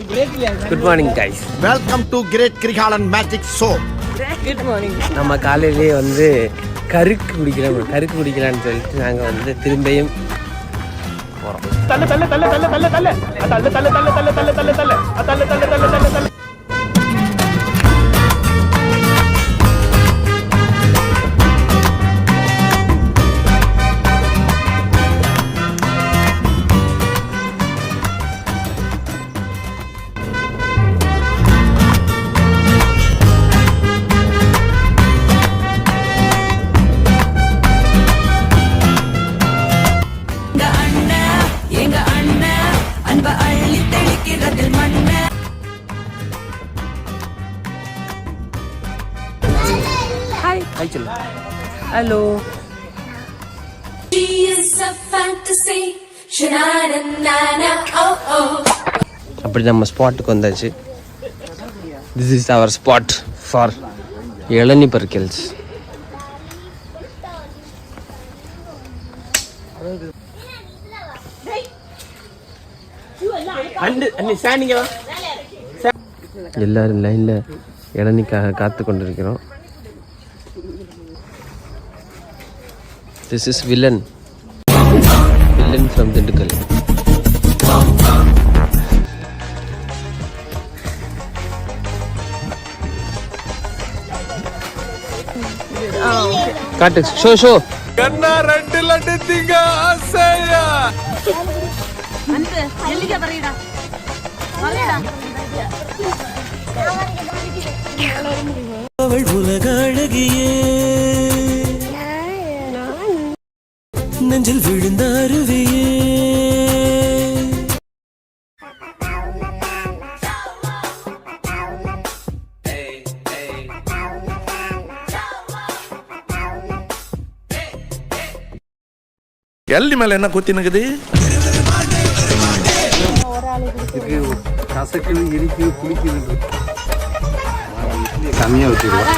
Good morning guys, welcome to great Kirikalan magic show. Good morning. நம்ம காலையிலேயே வந்து கருக்கு குடிக்கலான்னு சொல்லிட்டு நாங்கள் வந்து திரும்பியும் போகிறோம். ஹலோ, அப்படி நம்ம ஸ்பாட்டுக்கு வந்தாச்சு. This is our spot for ilaneer பர்கில்ஸ். எல்லாரும் லைன்ல இளநீக்காக காத்து கொண்டிருக்கிறோம். This is villain from Dindigul. Cut it. Show. Kanna red laddu tinga asaya. Ante elliga parida. Varada. அவள் உலக அழகியே நெஞ்சில் விழுந்த அருவியே. எல்லி மேல என்ன குத்தினுக்குது? கசக்குது, இனிக்குது, புளிக்குது. கம்மியா வச்சுருவோம்.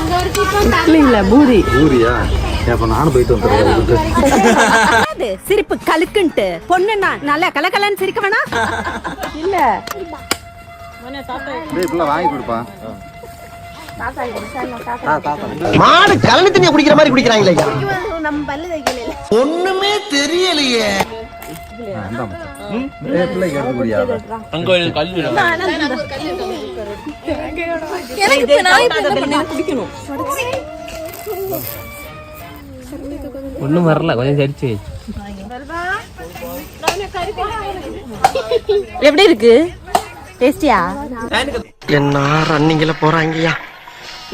பூரியா? அப்ப நானும் போயிட்டு வந்துடுறேன். சிரிப்பு கலுக்குன்ட்டு பொண்ணுன்னா நல்லா கலகலன்னு சிரிக்க வேணா இல்ல வாங்கி கொடுப்பா. மாடு கலனி தண்ணிய குடிக்கிற மாதிரி குடிக்கிறாங்களே. நம்ம பல்லு தைக்கல ஒண்ணுமே தெரியலையே. ஒன்றும் வரல, கொஞ்சம் சரிச்சு. எப்படி இருக்கு? டேஸ்டியா? என்ன ரன்னிங்ல போறாங்கயா?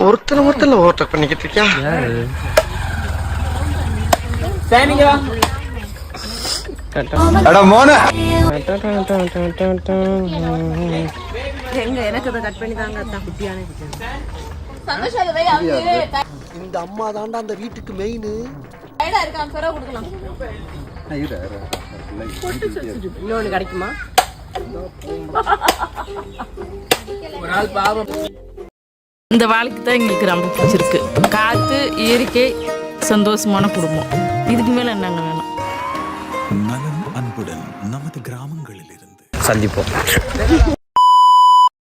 ஒருத்தர் ஓவர்டேக் பண்ணிக்கிட்டு இருக்கியா? எனக்கு கட் பண்ணி தாங்க குட்டியானே. இந்த அம்மா தாண்டா அந்த வீட்டுக்கு மெயின். இன்னொன்னு கிடைக்குமா? இந்த வாழ்க்கை தான் எங்களுக்கு ரொம்ப பிடிச்சிருக்கு. காத்து, இயற்கை, சந்தோஷமான குடும்பம். இதுக்கு மேல என்னங்க வேணும்? நலம் அன்புடன் நமது கிராமங்களில் இருந்து சந்திப்போம்.